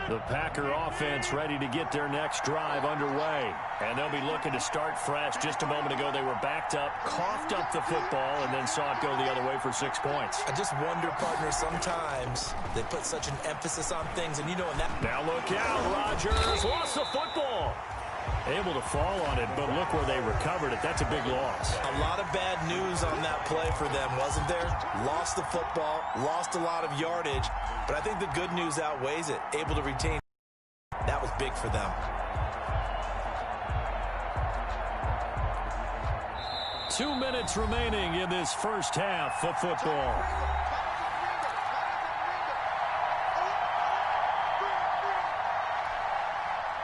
The Packer offense ready to get their next drive underway. And they'll be looking to start fresh. Just a moment ago, they were backed up, coughed up the football, and then saw it go the other way for 6 points. I just wonder, partner, sometimes they put such an emphasis on things, and you know in that. Now look out, Rodgers lost the football. Able to fall on it, but look where they recovered it. That's a big loss. A lot of bad news on that play for them, wasn't there? Lost the football, lost a lot of yardage, but I think the good news outweighs it. Able to retain. That was big for them. 2 minutes remaining in this first half of football.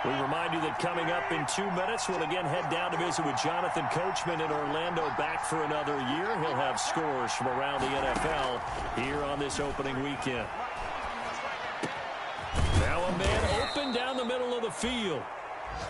We remind you that coming up in 2 minutes, we'll again head down to visit with Jonathan Coachman in Orlando, back for another year. He'll have scores from around the NFL here on this opening weekend. Now a man open down the middle of the field.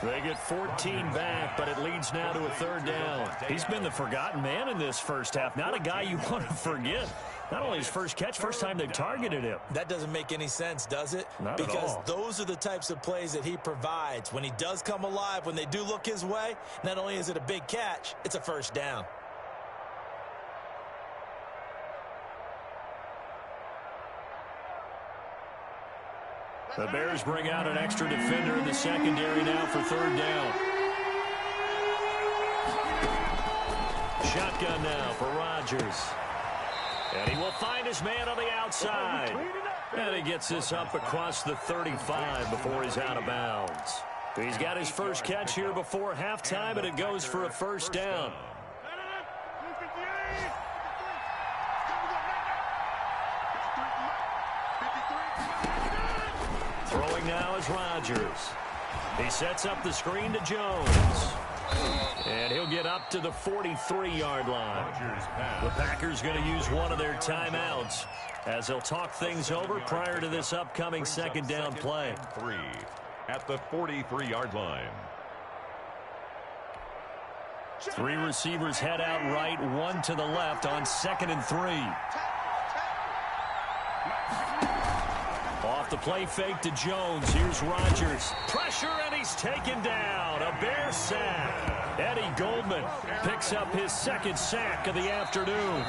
They get 14 back, but it leads now to a third down. He's been the forgotten man in this first half. Not a guy you want to forget. Not only his first catch, first time they've targeted him. That doesn't make any sense, does it? Not at all. Because those are the types of plays that he provides. When he does come alive, when they do look his way, not only is it a big catch, it's a first down. The Bears bring out an extra defender in the secondary now for third down. Shotgun now for Rodgers. And he will find his man on the outside. And he gets this up across the 35 before he's out of bounds. He's got his first catch here before halftime, and it goes for a first down. Throwing now is Rodgers. He sets up the screen to Jones. And he'll get up to the 43-yard line. The Packers going to use one of their timeouts as they'll talk things over prior to this upcoming second down play. 3 at the 43-yard line. 3 receivers head out right, 1 to the left on 2nd and 3. Off the play fake to Jones. Here's Rodgers. Pressure, and he's taken down. A Bear sack. Eddie Goldman picks up his second sack of the afternoon.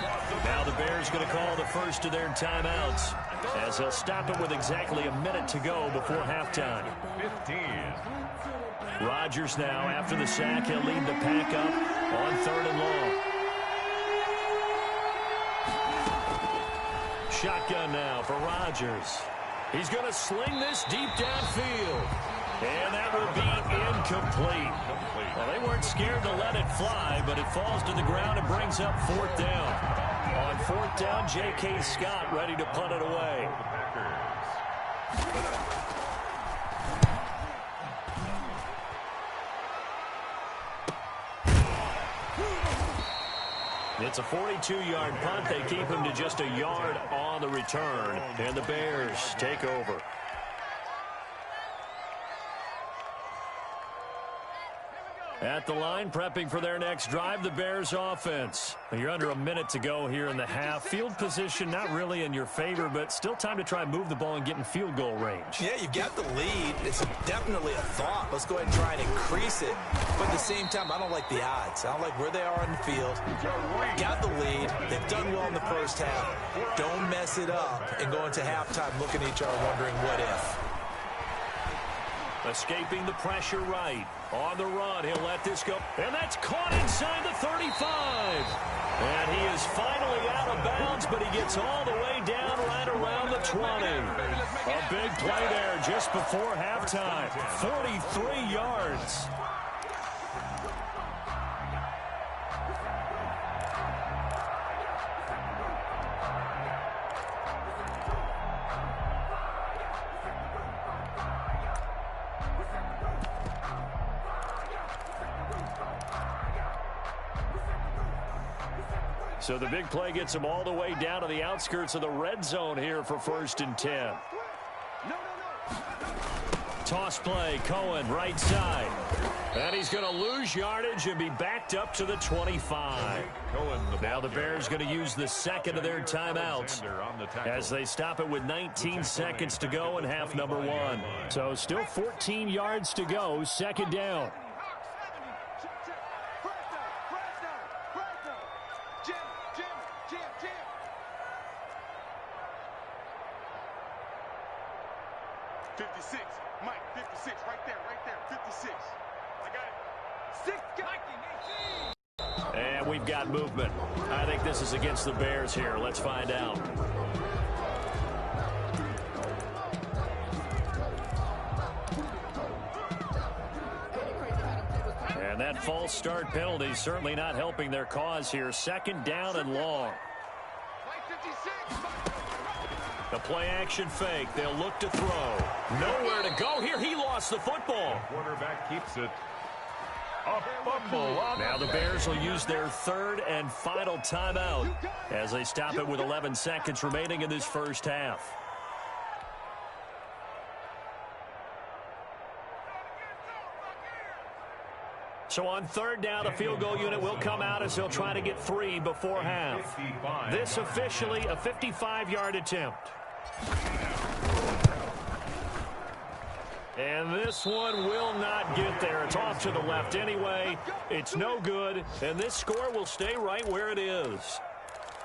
Now the Bears going to call the first of their timeouts as they'll stop it with exactly a minute to go before halftime. 15. Rodgers now, after the sack, he'll lead the pack up on 3rd and long. Shotgun now for Rodgers. He's going to sling this deep downfield. And that will be incomplete. Well, they weren't scared to let it fly, but it falls to the ground and brings up 4th down. On 4th down, J.K. Scott ready to punt it away. It's a 42-yard punt. They keep him to just a yard on the return, and the Bears take over. At the line, prepping for their next drive, the Bears offense. You're under a minute to go here in the half. Field position not really in your favor, but still time to try and move the ball and get in field goal range. Yeah, you've got the lead. It's definitely a thought. Let's go ahead and try and increase it. But at the same time, I don't like the odds. I don't like where they are on the field. Got the lead. They've done well in the first half. Don't mess it up and go into halftime looking at each other wondering what if. Escaping the pressure right. On the run, he'll let this go. And that's caught inside the 35. And he is finally out of bounds, but he gets all the way down right around the 20. A big play there just before halftime. 43 yards. So the big play gets him all the way down to the outskirts of the red zone here for 1st and 10. toss play. Cohen, right side. And he's going to lose yardage and be backed up to the 25. Now the Bears going to use the second of their timeouts as they stop it with 19 seconds to go in half number one. So still 14 yards to go, second down. And we've got movement. I think this is against the Bears here. Let's find out. And that false start penalty certainly not helping their cause here. Second down and long. The play action fake. They'll look to throw. Nowhere to go here. He lost the football. Quarterback keeps it. A fumble. Now the Bears will use their third and final timeout as they stop it with 11 seconds remaining in this first half. So on third down, a field goal unit will come out as they'll try to get 3 before half. This officially a 55-yard attempt. And this one will not get there. It's off to the left anyway. It's no good, and this score will stay right where it is.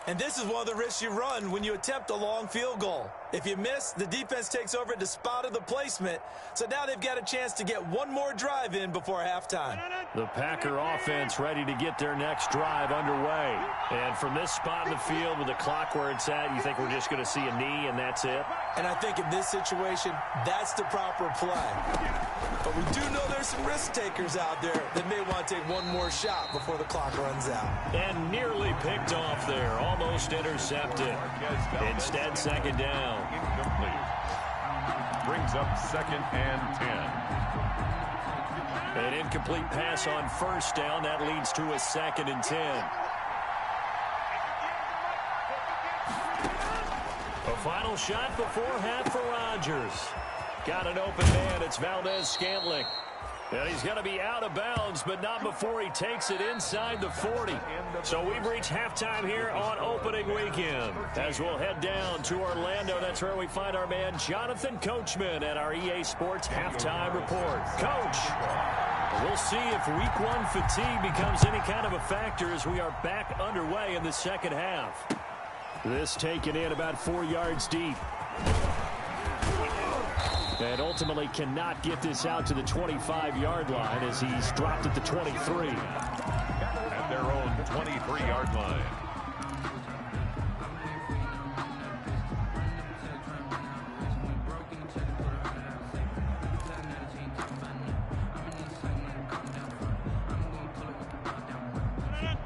And this is one of the risks you run when you attempt a long field goal. If you miss, the defense takes over at the spot of the placement. So now they've got a chance to get one more drive in before halftime. The Packer offense ready to get their next drive underway. And from this spot in the field with the clock where it's at, you think we're just going to see a knee and that's it? And I think in this situation, that's the proper play. But we do know there's some risk takers out there that may want to take one more shot before the clock runs out. And nearly picked off there. Almost intercepted. Instead, second down. Incomplete. Brings up second and 10. An incomplete pass on first down. That leads to a second and 10. A final shot before half for Rodgers. Got an open man. It's Valdez-Scantling. And he's going to be out of bounds, but not before he takes it inside the 40. So we've reached halftime here on opening weekend. As we'll head down to Orlando, that's where we find our man Jonathan Coachman at our EA Sports Halftime Report. Coach, we'll see if week one fatigue becomes any kind of a factor as we are back underway in the second half. This taken in about 4 yards deep. And ultimately cannot get this out to the 25-yard line as he's dropped at the 23. At their own 23-yard line.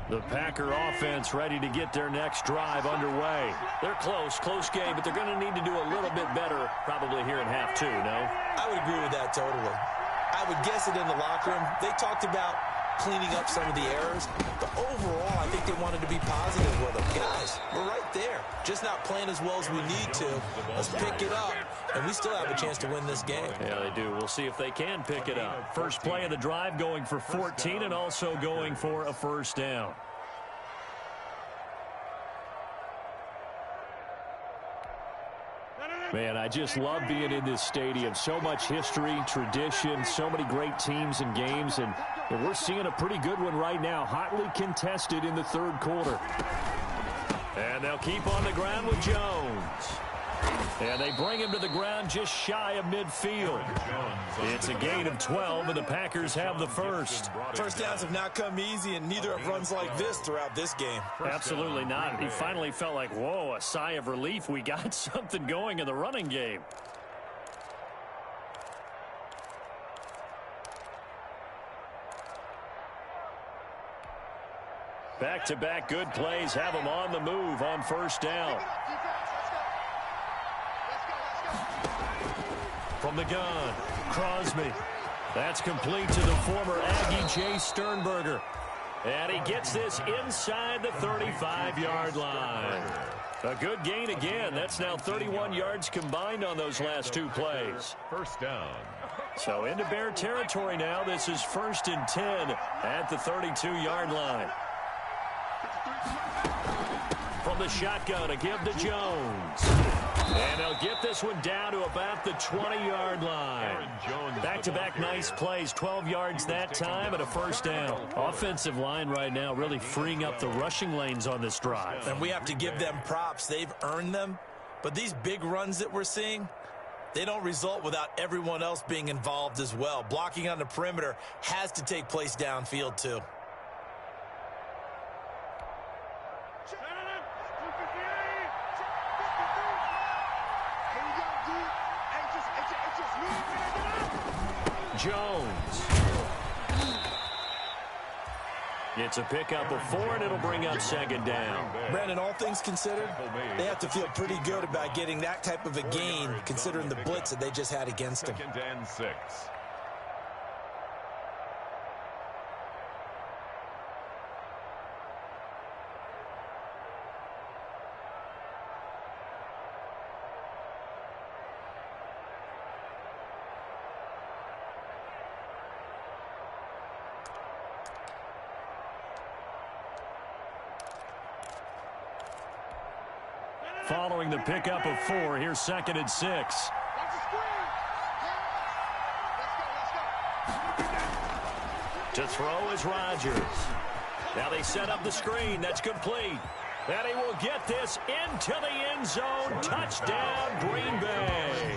The Packer offense ready to get their next drive underway. They're close game, but they're going to need to do a little bit better probably here in half two, no? I would agree with that totally. I would guess it in the locker room. They talked about cleaning up some of the errors, but overall I think they wanted to be positive with them. Guys, we're right there. Just not playing as well as we need to. Let's pick it up, and we still have a chance to win this game. Yeah, they do. We'll see if they can pick it up. First play of the drive going for 14 and also going for a first down. Man, I just love being in this stadium. So much history, tradition, so many great teams and games, and we're seeing a pretty good one right now, hotly contested in the third quarter. And they'll keep on the ground with Jones. And they bring him to the ground just shy of midfield. It's a gain of 12, and the Packers have the first. First downs have not come easy, and neither have runs like this throughout this game. Absolutely not. He finally felt like, whoa, a sigh of relief. We got something going in the running game. Back-to-back good plays have them on the move on first down. From the gun, Crosby. That's complete to the former Aggie Jay Sternberger. And he gets this inside the 35-yard line. A good gain again. That's now 31 yards combined on those last two plays. First down. So into Bear territory now. This is 1st and 10 at the 32-yard line. From the shotgun, a give to Jones. And they'll get this one down to about the 20-yard line. Back-to-back nice plays, 12 yards that time and a first down. Offensive line right now really freeing up the rushing lanes on this drive. And we have to give them props. They've earned them. But these big runs that we're seeing, they don't result without everyone else being involved as well. Blocking on the perimeter has to take place downfield too. Jones. It's a pickup of 4, and it'll bring up 2nd down. Brandon, all things considered, they have to feel pretty good about getting that type of a gain, considering the blitz that they just had against them. 2nd and 6. Following the pickup of 4, here's 2nd and 6. To throw is Rodgers. Now they set up the screen. That's complete. And he will get this into the end zone. Touchdown, Green Bay.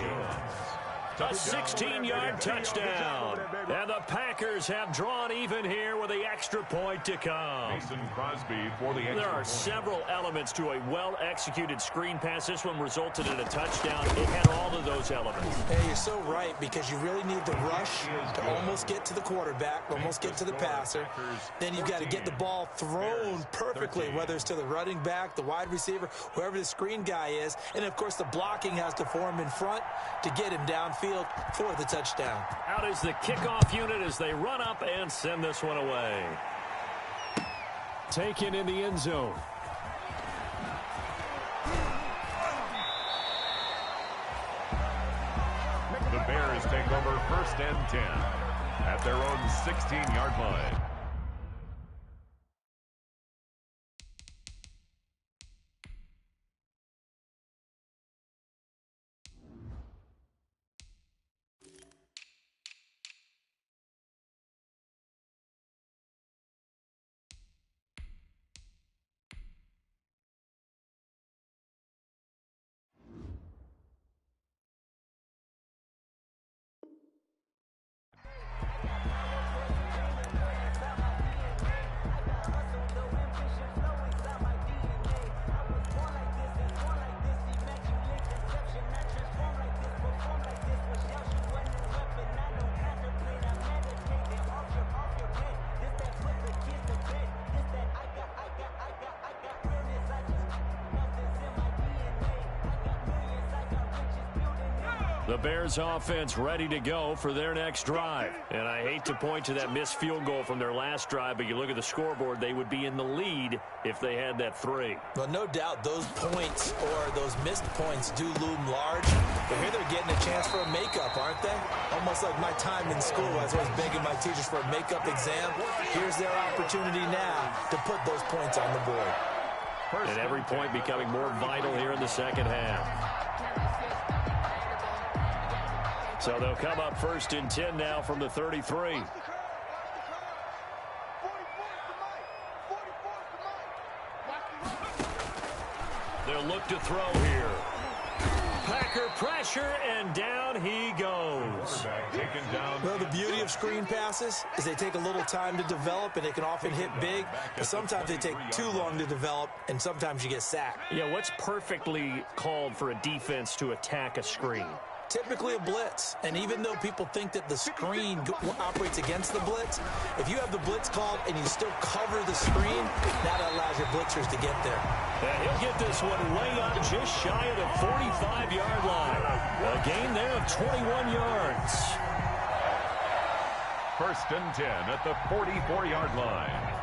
A 16-yard touchdown. And the Packers have drawn even here with the extra point to come. Mason Crosby for the extra There are point. several elements to a well-executed screen pass. This one resulted in a touchdown. It had all of those elements. Hey, you're so right, because you really need the rush to almost get to the quarterback, almost get to the passer. Then you've got to get the ball thrown perfectly, whether it's to the running back, the wide receiver, whoever the screen guy is. And, of course, the blocking has to form in front to get him downfield for the touchdown. Out is the kickoff unit as they run up and send this one away. Taken in the end zone. The Bears take over 1st and 10 at their own 16-yard line. The Bears offense ready to go for their next drive. And I hate to point to that missed field goal from their last drive, but you look at the scoreboard, they would be in the lead if they had that 3. Well, no doubt those points or those missed points do loom large. But here they're getting a chance for a makeup, aren't they? Almost like my time in school. I was always begging my teachers for a makeup exam. Here's their opportunity now to put those points on the board. And every point becoming more vital here in the second half. So they'll come up 1st and 10 now from the 33. They'll look to throw here. Packer pressure, and down he goes. Well, the beauty of screen passes is they take a little time to develop, and they can often hit big, but sometimes they take too long to develop, and sometimes you get sacked. Yeah, what's perfectly called for a defense to attack a screen? Typically a blitz, and even though people think that the screen operates against the blitz, if you have the blitz called and you still cover the screen, that allows your blitzers to get there. And he'll get this one way up just shy of the 45-yard line. A gain there of 21 yards. 1st and 10 at the 44-yard line.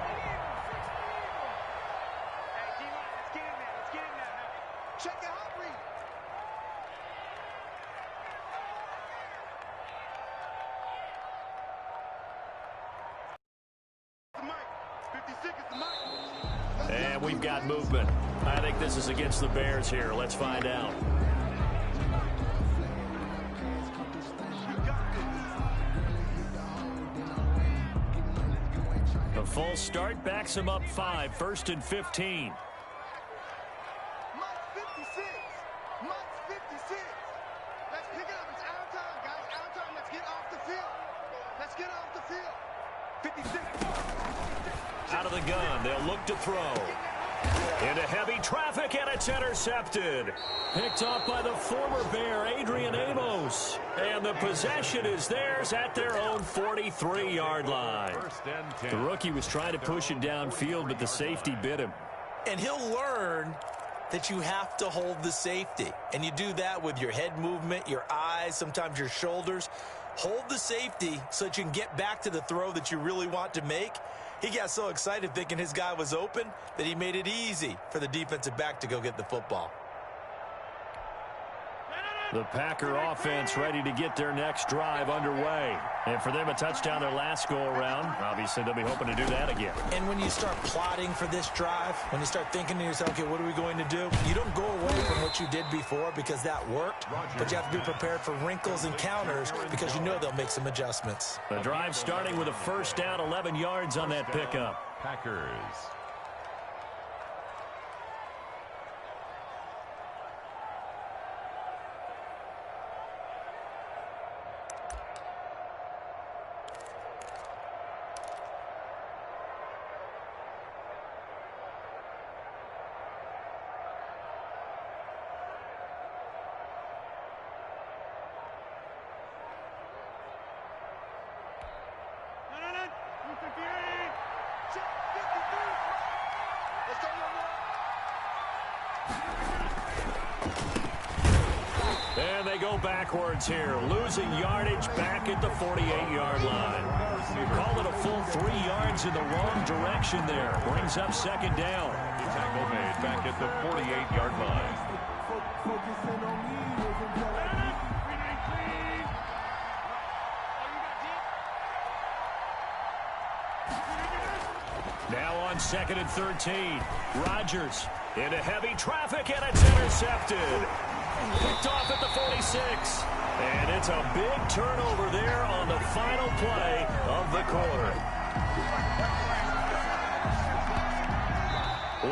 And we've got movement. I think this is against the Bears here. Let's find out. A full start backs him up 5, 1st and 15. Out of the gun, they'll look to throw. Into heavy traffic, and it's intercepted. Picked off by the former Bear, Adrian Amos. And the possession is theirs at their own 43-yard line. The rookie was trying to push it downfield, but the safety bit him. And he'll learn that you have to hold the safety. And you do that with your head movement, your eyes, sometimes your shoulders. Hold the safety so that you can get back to the throw that you really want to make. He got so excited thinking his guy was open that he made it easy for the defensive back to go get the football. The Packer offense ready to get their next drive underway. And for them, a touchdown their last go-around. Obviously, they'll be hoping to do that again. And when you start plotting for this drive, when you start thinking to yourself, okay, what are we going to do? You don't go away from what you did before because that worked, but you have to be prepared for wrinkles and counters because you know they'll make some adjustments. The drive starting with a first down, 11 yards on that pickup. Packers. And they go backwards here, losing yardage back at the 48-yard line. Call it a full 3 yards in the wrong direction there. Brings up second down. The tackle made back at the 48-yard line. Now on 2nd and 13. Rodgers into heavy traffic, and it's intercepted. Picked off at the 46. And it's a big turnover there on the final play of the quarter.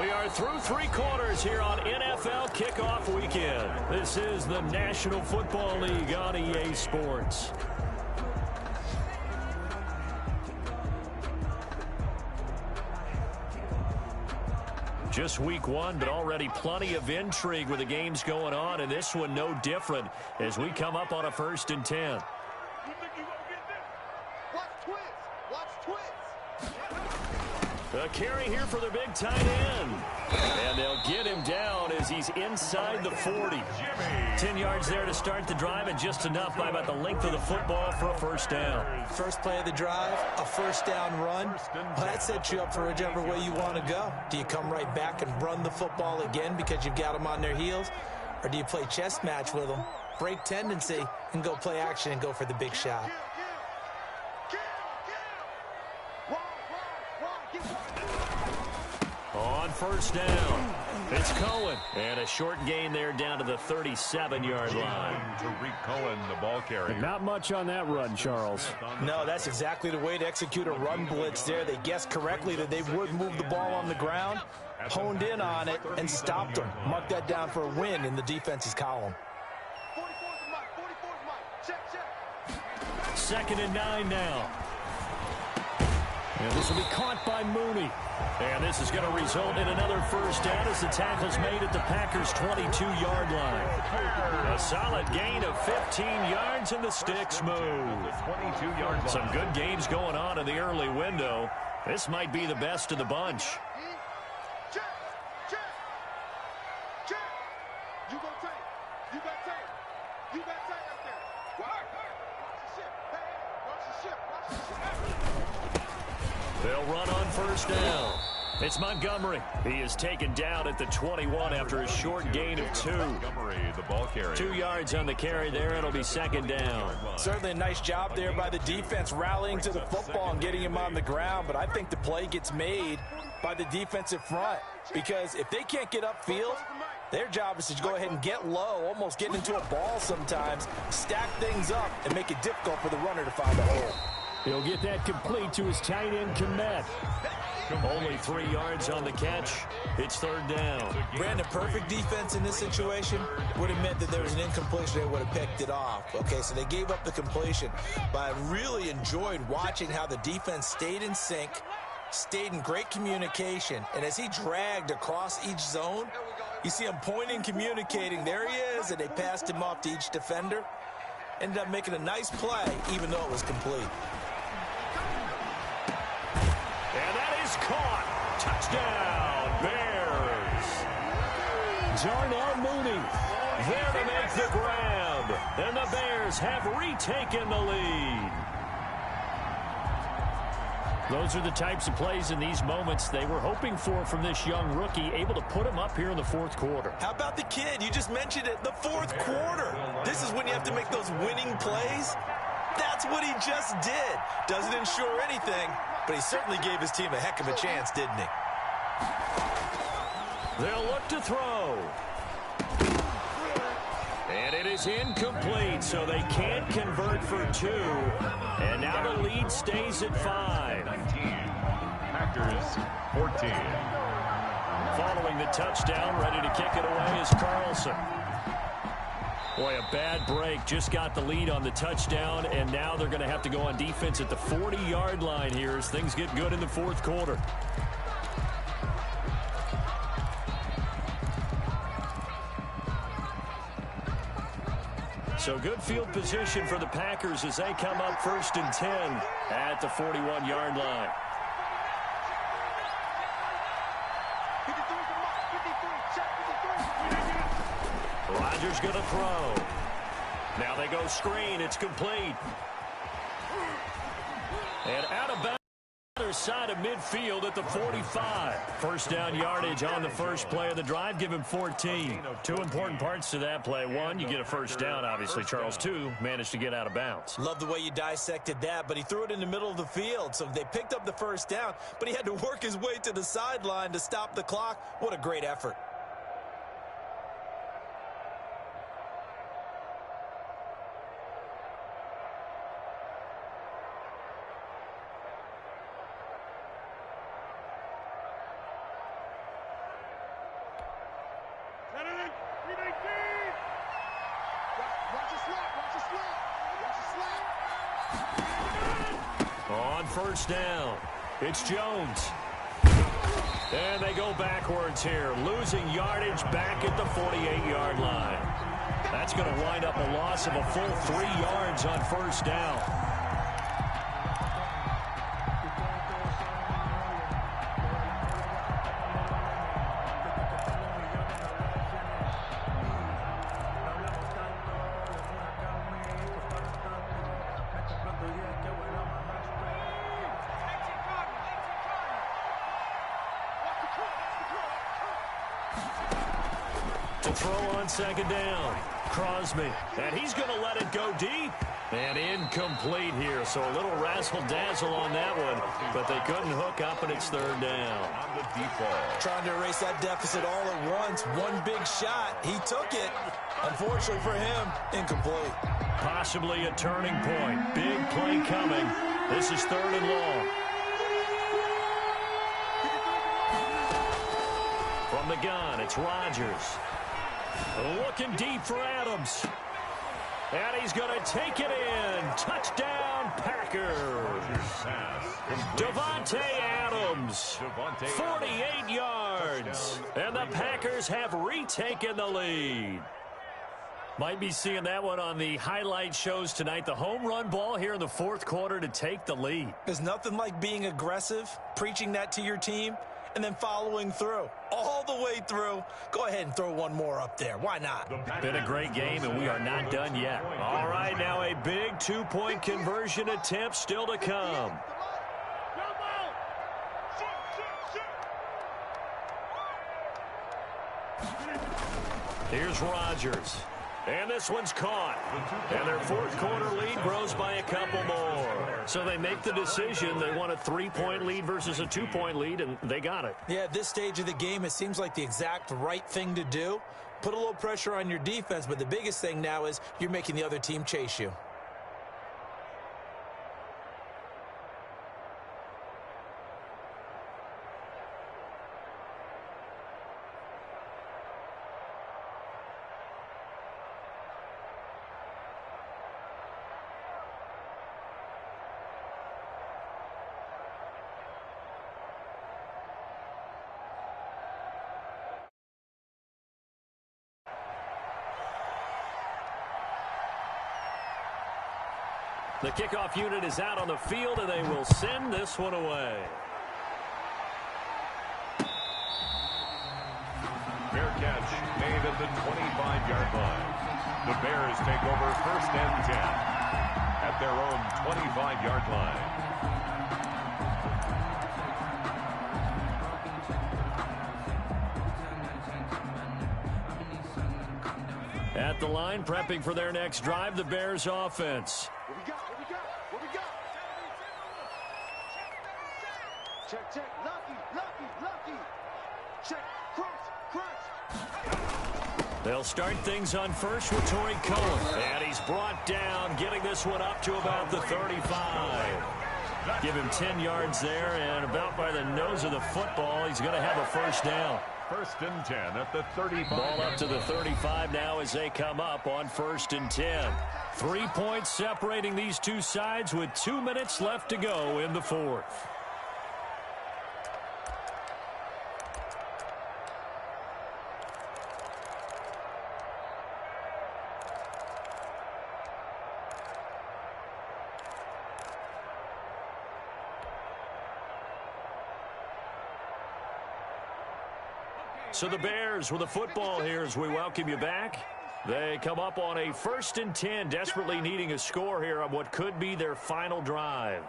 We are through 3 quarters here on NFL Kickoff Weekend. This is the National Football League on EA Sports. Just week 1, but already plenty of intrigue with the games going on, and this one no different as we come up on a 1st and 10. A carry here for the big tight end. And they'll get him down as he's inside the 40. 10 yards there to start the drive, and just enough by about the length of the football for a first down. First play of the drive, a first down run. Well, that sets you up for whichever way you want to go. Do you come right back and run the football again because you've got them on their heels? Or do you play chess match with them, break tendency, and go play action and go for the big shot? On first down, it's Cohen. And a short gain there down to the 37-yard line. Tariq Cohen, the ball carrier. Not much on that run, Charles. No, that's exactly the way to execute a run blitz there. They guessed correctly that they would move the ball on the ground, honed in on it, and stopped them. Mark that down for a win in the defense's column. 2nd and 9 now. And this will be caught by Mooney. And this is going to result in another first down as the tackle's made at the Packers' 22-yard line. A solid gain of 15 yards, and the sticks move. Some good games going on in the early window. This might be the best of the bunch. They'll run on first down. It's Montgomery. He is taken down at the 21 after a short gain of 2. Montgomery, the ball carrier. 2 yards on the carry there. It'll be second down. Certainly a nice job there by the defense rallying to the football and getting him on the ground, but I think the play gets made by the defensive front because if they can't get upfield, their job is to go ahead and get low, almost get into a ball sometimes, stack things up, and make it difficult for the runner to find a hole. He'll get that complete to his tight end, Komet. Only 3 yards on the catch. It's third down. Brandon, perfect defense in this situation would have meant that there was an incompletion. They would have picked it off. Okay, so they gave up the completion. But I really enjoyed watching how the defense stayed in sync, stayed in great communication, and as he dragged across each zone, you see him pointing, communicating. There he is, and they passed him off to each defender. Ended up making a nice play, even though it was complete. And that is caught. Touchdown, Bears. Darnell Mooney there to make the grab. And the Bears have retaken the lead. Those are the types of plays in these moments they were hoping for from this young rookie, able to put him up here in the fourth quarter. How about the kid? You just mentioned it, the fourth quarter. This is when you have to make those winning plays. That's what he just did. Doesn't ensure anything, but he certainly gave his team a heck of a chance, didn't he? They'll look to throw. And it is incomplete, so they can't convert for 2. And now the lead stays at 5. 19. Packers 14. Following the touchdown, ready to kick it away is Carlson. Boy, a bad break. Just got the lead on the touchdown, and now they're going to have to go on defense at the 40-yard line here as things get good in the fourth quarter. So good field position for the Packers as they come up 1st and 10 at the 41-yard line. Rodgers going to throw. Now they go screen. It's complete. And out of bounds. Other side of midfield at the 45. First down yardage on the first play of the drive. Give him 14. 2 important parts to that play. 1, you get a first down, obviously. Charles, 2, managed to get out of bounds. Love the way you dissected that, but he threw it in the middle of the field. So they picked up the first down, but he had to work his way to the sideline to stop the clock. What a great effort. On first down, it's Jones. And they go backwards here, losing yardage back at the 48-yard line. That's going to wind up a loss of a full 3 yards on first down. To throw on second down, Crosby, and he's going to let it go deep. And incomplete here, so a little razzle-dazzle on that one, but they couldn't hook up, and it's third down. On the deep ball. Trying to erase that deficit all at once. One big shot. He took it. Unfortunately for him, incomplete. Possibly a turning point. Big play coming. This is third and long. From the gun, it's Rodgers. Looking deep for Adams. And he's going to take it in. Touchdown, Packers. Davante Adams, 48 yards. And the Packers have retaken the lead. Might be seeing that one on the highlight shows tonight. The home run ball here in the fourth quarter to take the lead. There's nothing like being aggressive, preaching that to your team, and then following through. All the way through. Go ahead and throw one more up there. Why not? Been a great game, and we are not done yet. All right, now a big two-point conversion attempt still to come. Here's Rodgers. And this one's caught. And their fourth quarter lead grows by a couple more. So they make the decision. They want a 3-point lead versus a 2-point lead, and they got it. Yeah, at this stage of the game, it seems like the exact right thing to do. Put a little pressure on your defense, but the biggest thing now is you're making the other team chase you. The kickoff unit is out on the field, and they will send this one away. Fair catch made at the 25-yard line. The Bears take over first and 10 at their own 25-yard line. At the line, prepping for their next drive, the Bears offense. What we got? Check. Lucky. Check. Crunch. They'll start things on first with Torrey Cohen. And he's brought down, getting this one up to about the 35. Give him 10 yards there, and about by the nose of the football, he's going to have a first down. First and 10 at the 35. Ball up to the 35 now as they come up on first and 10. 3 points separating these two sides with 2 minutes left to go in the fourth. So the Bears with the football here as we welcome you back. They come up on a first and 10, desperately needing a score here on what could be their final drive.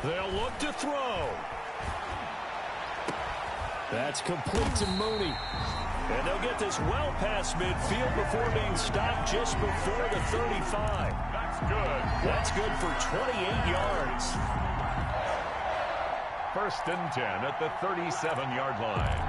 They'll look to throw. That's complete to Mooney. And they'll get this well past midfield before being stopped just before the 35. That's good. That's good for 28 yards. First and 10 at the 37-yard line.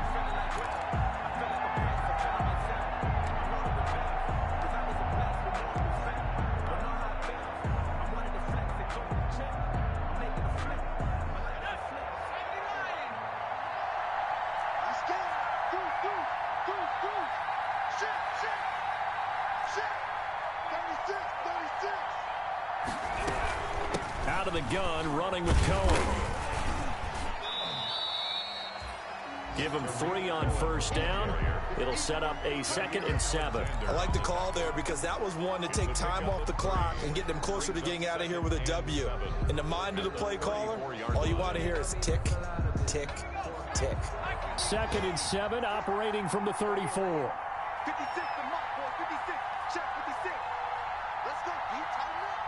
Out of the gun, running with Cohen. Give him 3 on first down. It'll set up a 2nd and 7. I like the call there because that was one to take time off the clock and get them closer to getting out of here with a W. In the mind of the play caller, all you want to hear is tick, tick, tick. 2nd and 7, operating from the 34. 56, the mark, boy. 56. Check 56. Let's go, D. Tighten up.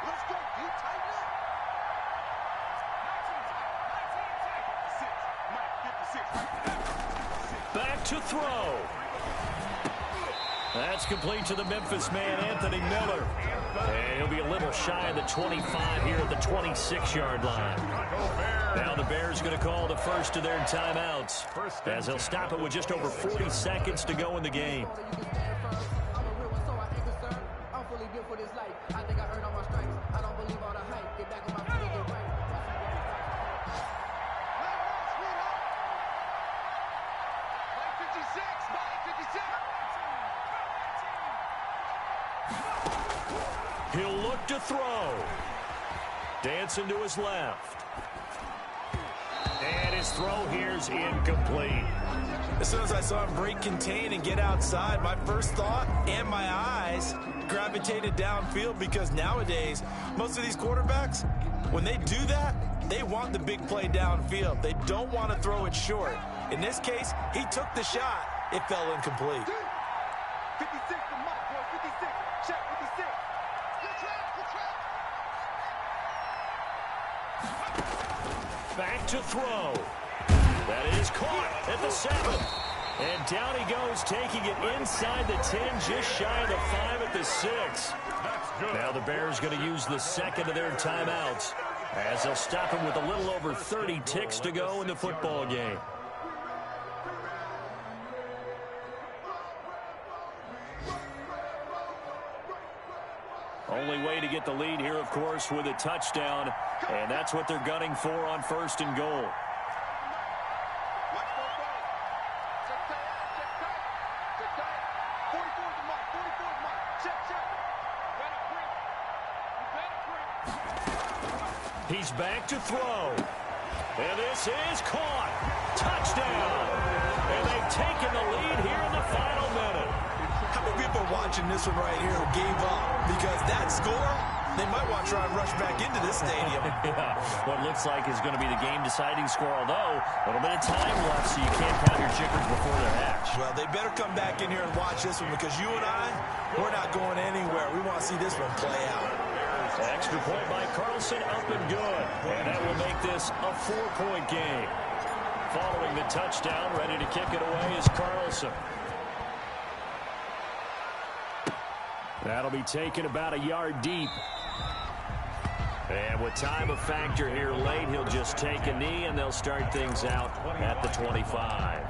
Let's go, D. Tighten up. 56. Back to throw. That's complete to the Memphis man, Anthony Miller. And he'll be a little shy of the 25 here at the 26-yard line. Now the Bears going to call the first of their timeouts as they'll stop it with just over 40 seconds to go in the game. He'll look to throw. Dancing to his left. And his throw here's incomplete. As soon as I saw him break contain and get outside, my first thought and my eyes gravitated downfield because nowadays, most of these quarterbacks, when they do that, they want the big play downfield. They don't want to throw it short. In this case, he took the shot. It fell incomplete. 56, the mark, boy. 56. Check 56. Back to throw. That is caught at the 7. And down he goes, taking it inside the 10, just shy of the 5 at the 6. Now the Bears going to use the second of their timeouts as they'll stop him with a little over 30 ticks to go in the football game. Only way to get the lead here, of course, with a touchdown, and that's what they're gunning for on 1st and goal. He's back to throw. And this is caught. Touchdown. And they've taken the lead here in the final minute. How many people are watching this one right here who gave up? Because that score, they might want to try and rush back into this stadium. Yeah, what looks like is going to be the game-deciding score, although a little bit of time left, so you can't count your chickens before they're hatched. Well, they better come back in here and watch this one, because you and I, we're not going anywhere. We want to see this one play out. Extra point by Carlson, up and good. And that will make this a 4-point game. Following the touchdown, ready to kick it away is Carlson. That'll be taken about a yard deep. And with time a factor here late, he'll just take a knee, and they'll start things out at the 25.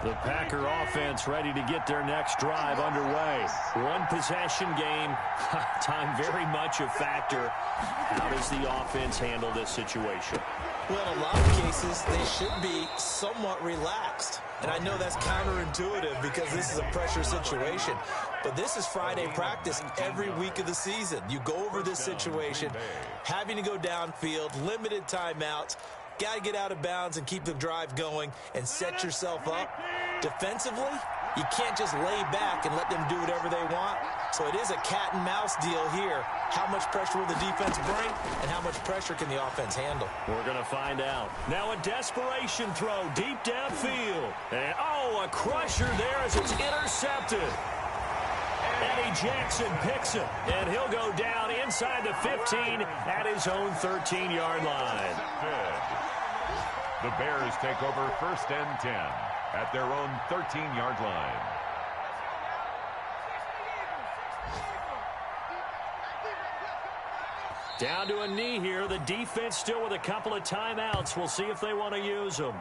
The Packer offense ready to get their next drive underway. One possession game. Time very much a factor. How does the offense handle this situation? Well, in a lot of cases, they should be somewhat relaxed. And I know that's counterintuitive because this is a pressure situation. But this is Friday practice every week of the season. You go over this situation, having to go downfield, limited timeouts. Got to get out of bounds and keep the drive going and set yourself up. Defensively, you can't just lay back and let them do whatever they want. So it is a cat and mouse deal here. How much pressure will the defense bring, and how much pressure can the offense handle? We're going to find out. Now a desperation throw deep downfield. And, oh, a crusher there as it's intercepted. Eddie Jackson picks it, and he'll go down inside the 15 at his own 13-yard line. The Bears take over 1st and 10 at their own 13-yard line. Down to a knee here. The defense still with a couple of timeouts. We'll see if they want to use them.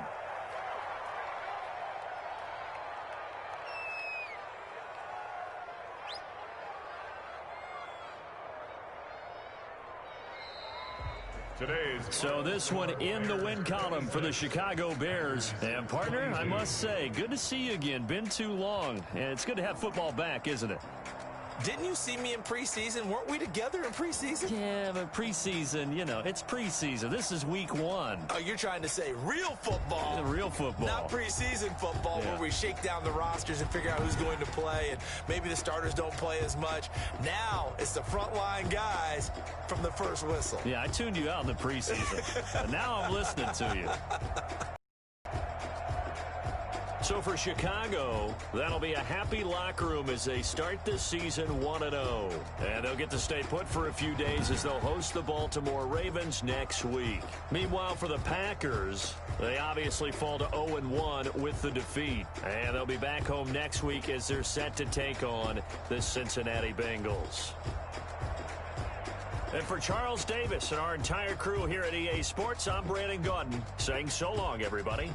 So this one in the win column for the Chicago Bears. And partner, I must say, good to see you again. Been too long. And it's good to have football back, isn't it? Didn't you see me in preseason? Weren't we together in preseason? Yeah, but preseason, you know, it's preseason. This is week 1. Oh, you're trying to say real football. Yeah, real football. Not preseason football where we shake down the rosters and figure out who's going to play, and maybe the starters don't play as much. Now it's the frontline guys from the first whistle. Yeah, I tuned you out in the preseason. And now I'm listening to you. So for Chicago, that'll be a happy locker room as they start this season 1-0. And they'll get to stay put for a few days as they'll host the Baltimore Ravens next week. Meanwhile, for the Packers, they obviously fall to 0-1 with the defeat. And they'll be back home next week as they're set to take on the Cincinnati Bengals. And for Charles Davis and our entire crew here at EA Sports, I'm Brandon Gaudin saying so long, everybody.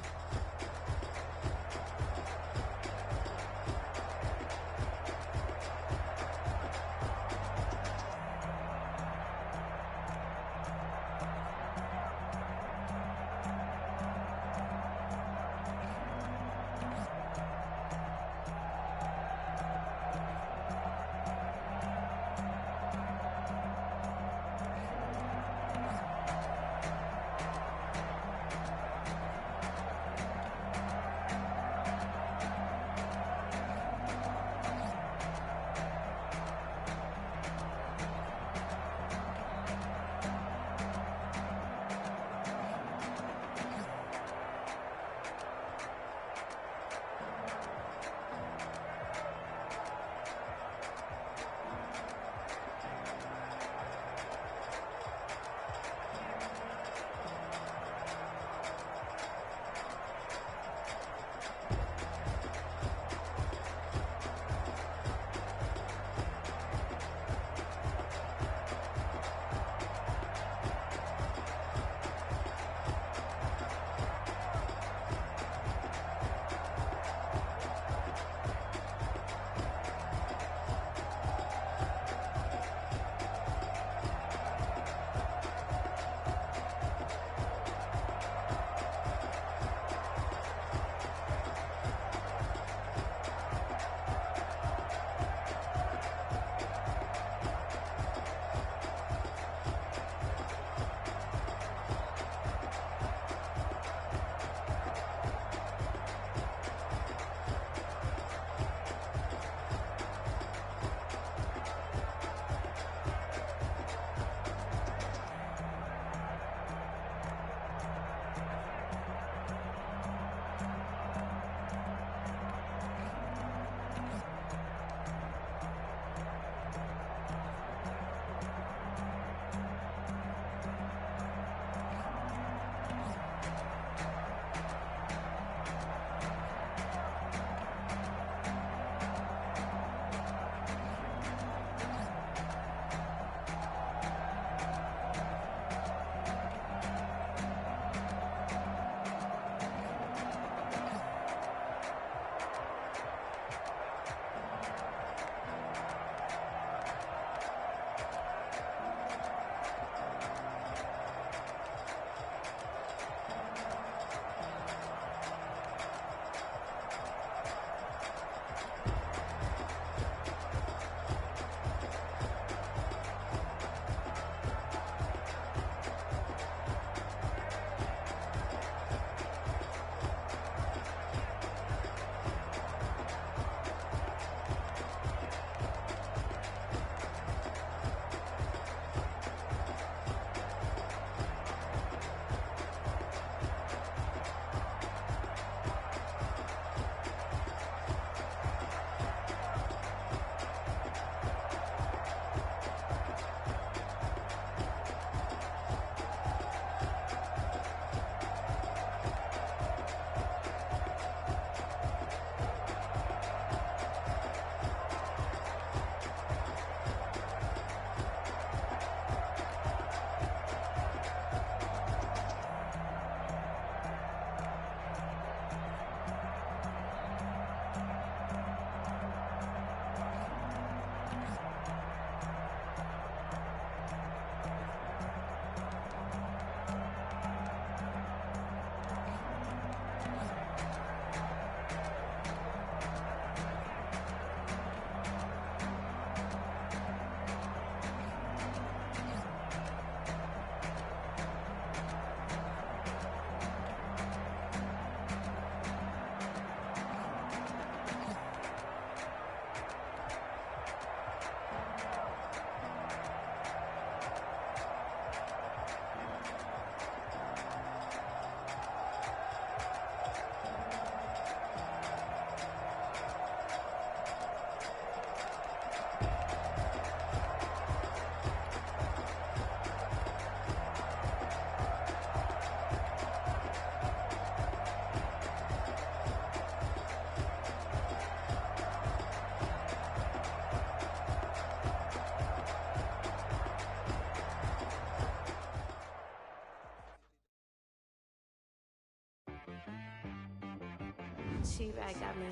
T-Rag got me.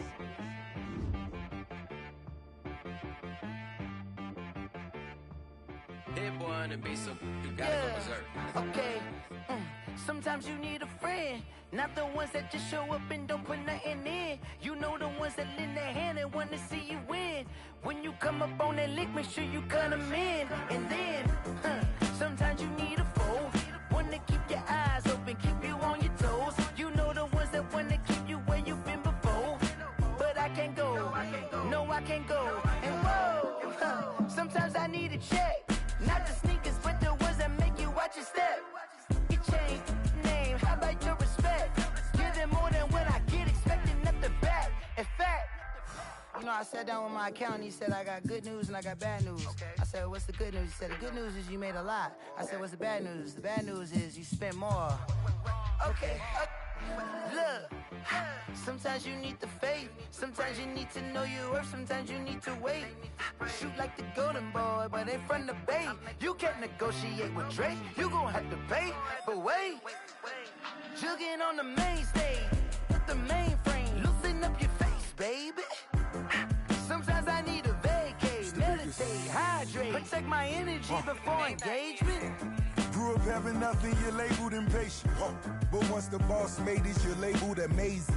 Hit boy on the beat, so you gotta go berserk. Okay. Sometimes you need a friend, not the ones that just show up and don't put nothing in. You know the ones that lend their hand and want to see you win. When you come up on that lick, make sure you cut them in. And then, sometimes you need a foe, one to keep your eyes open, keep you on your toes. You know the ones that want to keep you where you've been before. But I can't go, no I can't go. And whoa, sometimes I need a check, not the sneakers, but the ones that make you watch your step. Get changed, name, how about your respect? Give them more than what I get, expecting nothing back. In fact, you know, I sat down with my accountant, he said I got good news and I got bad news. I said, what's the good news? He said, the good news is you made a lot. I said, what's the bad news? The bad news is you spent more. Okay, look, sometimes you need the faith, sometimes you need to know your worth, sometimes you need to wait. Shoot like the golden boy, but in front of the bay. You can't negotiate with Drake, you gon' have to pay. But wait, jugging on the main stage, with the mainframe, loosen up your face, baby. Sometimes I need a vacate, meditate, hydrate, protect my energy before engagement. Grew up having nothing, you're labeled impatient. But once the boss made it, you're labeled amazing.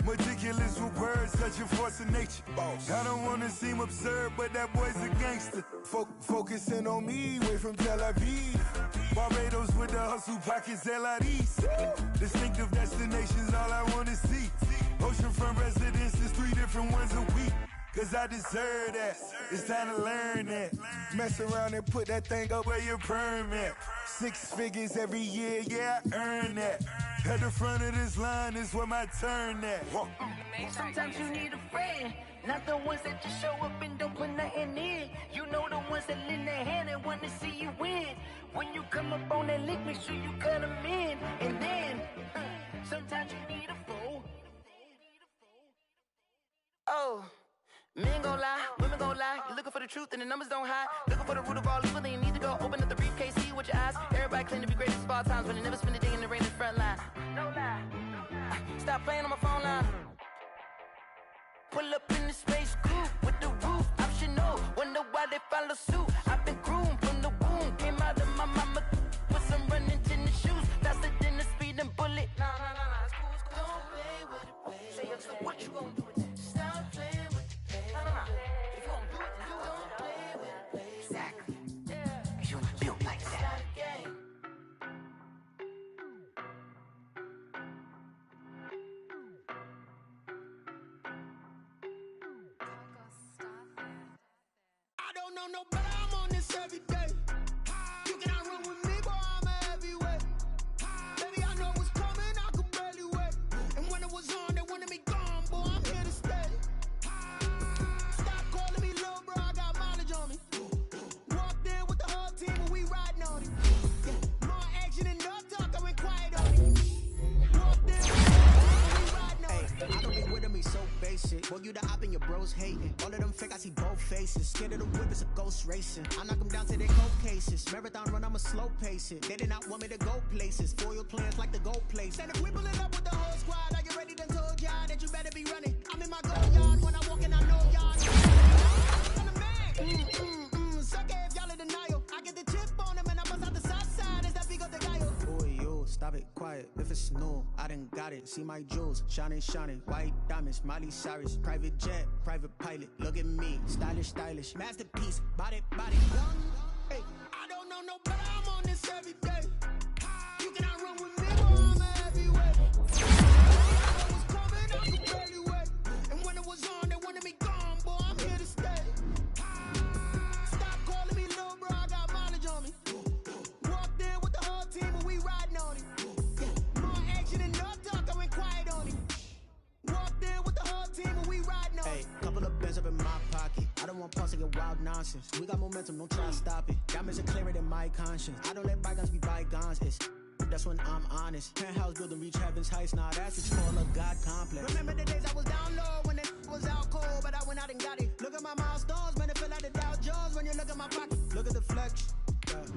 Meticulous with words, such a force of nature. I don't wanna seem absurd, but that boy's a gangster. Focusing on me, way from Tel Aviv. Barbados with the hustle pockets, LIDs. Distinctive destinations, all I wanna see. Oceanfront residences, 3 different ones a week. Cause I deserve that, it's time to learn that. Mess around and put that thing up where your permit. 6 figures every year, yeah, I earn that. At the front of this line is where my turn at. Sometimes you need a friend, not the ones that just show up and don't put nothing in. You know the ones that lend their hand and want to see you win. When you come up on that lick, make sure you cut them in. And then, sometimes you need a fool. Oh. Men gon' lie, women gon' lie. You're looking for the truth and the numbers don't hide. Looking for the root of all evil, then you need to go open up the briefcase, see with your eyes. Everybody claim to be greatest of all times, but they never spend a day in the rain in the front line. No lie. Stop playing on my phone line. Pull up in the space coupe with the roof optional. Wonder why they follow suit. I've been groomed from the womb. Came out of my mama with some running tennis shoes. Faster than the speeding bullet. Nah, it's cool, it's cool. Don't play with it, baby. Say, what you gon' do with it? Stop playing with it. If you gon' do it, then don't play with it, baby. Exactly. Cause you ain't built like that. I don't know no better, I'm on this every day. You cannot run with me, boy, I'm a heavyweight. Baby, I know what's coming, I could barely wait. And when it was on, they wanted me gone, boy, I'm here to stay. Stop calling me little bro, I got mileage on me. Walked in with the whole team and we riding on it. More action and no talk, I went quiet on it. Walked in with the whole team and we riding on it. I don't be with me so basic. Boy, you the op and your bros hating. All of them fake, I see both faces. Scared of the whip, it's a ghost racing. I knock them down to their cold cases. Marathon run, I'ma slow pace it. They did not want me to go places. Foil plans like the gold place. And if we pulling up with the whole squad, are you ready to told y'all that you better be running? I'm in my gold yard, when I walk in, I know y'all. I'm the man. Suck it if y'all in denial. I get the chip on them and I bust out the south side. Is that big of the guy? Boy, yo, stop it, quiet. If it's new, I done got it. See my jewels, shining, white diamonds, Miley Cyrus, private jet, private pilot. Look at me, stylish, masterpiece, body, young. Hey, I don't know no better, I'm on this every day. You cannot run with me, boy, I'm a heavyweight. I know what's coming, I could barely wait. And when it was on, they wanted me gone, boy, I'm here to stay. Stop calling me little bro, I got mileage on me. Walked in with the whole team and we riding on it. More action and no talk, I went quiet on it. Walked in with the whole team and we riding on it. Hey, couple of bands up in my pocket. I don't want pause to get wild nonsense. We got momentum, don't try to stop it. Diamonds are clearer than my conscience. I don't let bygones be bygones. That's when I'm honest. Penthouse building reach heaven's heights. Nah, that's what you call a God complex. Remember the days I was down low when it was out cold, but I went out and got it. Look at my milestones, man, it feel like the Dow Jones when you look at my pocket. Look at the flex,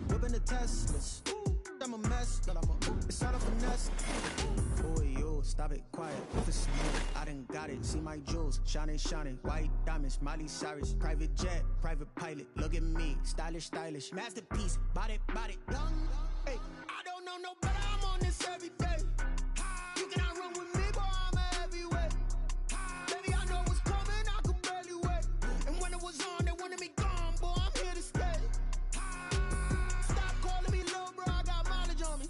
whipping the Teslas. I'm a mess, it's all a finesse. Boy, yo, stop it, quiet. If it's smoke, I done got it. See my jewels, shining, shining. White diamonds, Miley Cyrus. Private jet, private pilot. Look at me, stylish, stylish. Masterpiece, body, body. Young, hey. I don't know no better, I'm on this every day. You cannot run with me, boy, I'm a heavyweight. Baby, I know what's coming, I could barely wait. And when it was on, they wanted me gone, boy, I'm here to stay. Stop calling me little bro, I got mileage on me.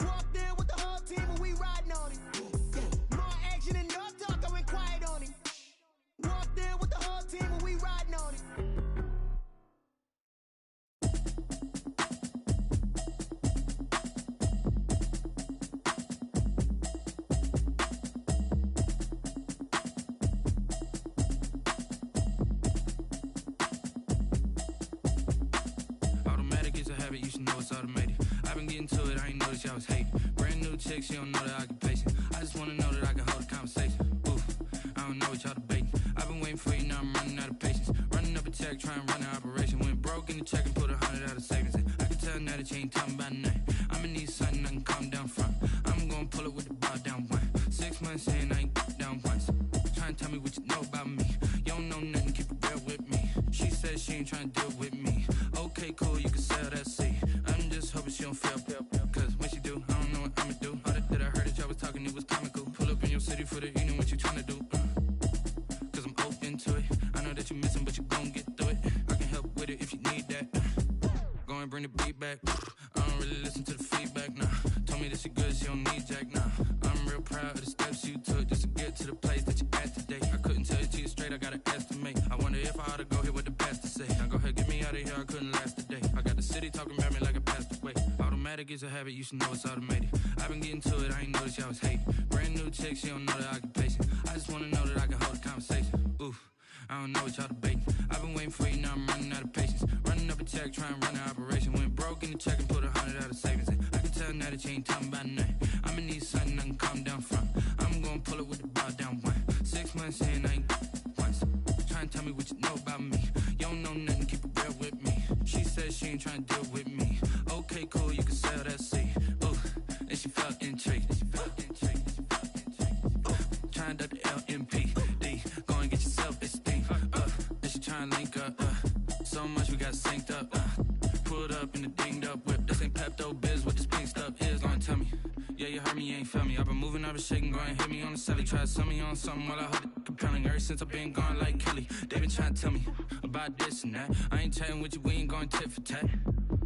Walked in with the whole team and we riding on it. More action and no talk, I went quiet on it. Walked in with the whole team and we riding on it. Automatic is a habit, you should know it's automated. I've been getting to it, I ain't noticed y'all was hating. Brand new chick, she don't know the occupation. I just wanna know that I can hold a conversation. Oof, I don't know what y'all debating. I've been waiting for you, now I'm running out of patience. Running up a check, trying to run an operation. Went broke in the check and put 100 out of savings. And I can tell now that you ain't talking about nothing. I'ma need something I can calm down from. I'm gonna pull it with the bar down one. 6 months in, I ain't down once. Trying to tell me what you know about me. You don't know nothing, keep it real with me. She says she ain't trying to deal with me. Okay, cool, you can sell that seat. I'm just hoping she don't fail. Cause when she do, I don't know what I'ma do. All that I heard that y'all was talking, it was comical. Pull up in your city for the evening, what you tryna do? Cause I'm open to it. I know that you missing, but you gon' get through it. I can help with it if you need that. Go and bring the beat back. I don't really listen to the feedback, nah. Told me that she good, she don't need jack, nah. I'm real proud of the steps you took just to get to the place that you at today. I couldn't tell it to you straight, I gotta estimate. I wonder if I ought to go here with the pastor say. Now go ahead, get me out of here, I couldn't last a day. I got the city talking about me like a passed away. Automatic is a habit, you should know it's automated. I've been getting to it, I ain't noticed y'all was hating. Brand new chick, she don't know the occupation. I just wanna know that I can hold a conversation. Oof, I don't know what y'all debating. I've been waiting for you, now I'm running out of patience. Running up a check, trying to run an operation. Went broke in the check and put 100 out of savings. And I can tell now that you ain't talking about nothing. I'ma need something I can calm down from. I'm gonna pull it with the bar down one. 6 months in, I ain't once. Trying to tell me what you know about me. You don't know nothing, keep it real with me. She says she ain't trying to deal with me. Okay, cool, you can sell that seat. Ooh, and she felt intrigued. Trying to duck the LMPD. Go and get your self-esteem. And she trying to link up. So much we got synced up. Pulled up in the dinged up whip. This ain't Pepto-Biz, what this pink stuff is. Long tell me. Yeah, you heard me, you ain't felt me. I've been moving, I've been shaking, go and hit me on the celly. Try to sell me on something while I hold it compelling. Ever since I've been gone like Kelly, they been trying to tell me about this and that. I ain't chatting with you, we ain't going tit for tat.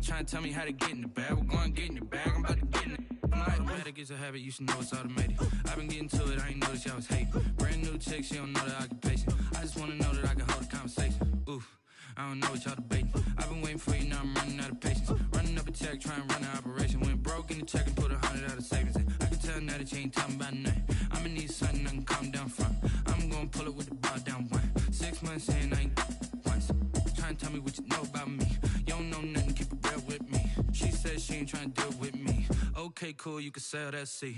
Trying to tell me how to get in the bag. We're going to get in the bag, I'm about to get in it. Automatic is a habit, you should know it's automated. I've been getting to it, I ain't noticed y'all was hating. Brand new chick, she don't know the occupation. I just wanna know that I can hold a conversation. Oof, I don't know what y'all debating. I've been waiting for you, now I'm running out of patience. Running up a check, trying to run an operation. Went broke in the check and put 100 out of savings. And I can tell now that you ain't talking about nothing. I'ma need something I can calm down from. I'm gonna pull it with the bar down one. 6 months in, I ain't once. Trying to tell me what you know about me. You don't know nothing, keep it real with me. She says she ain't trying to deal with me. Okay, cool, you can sell that seat.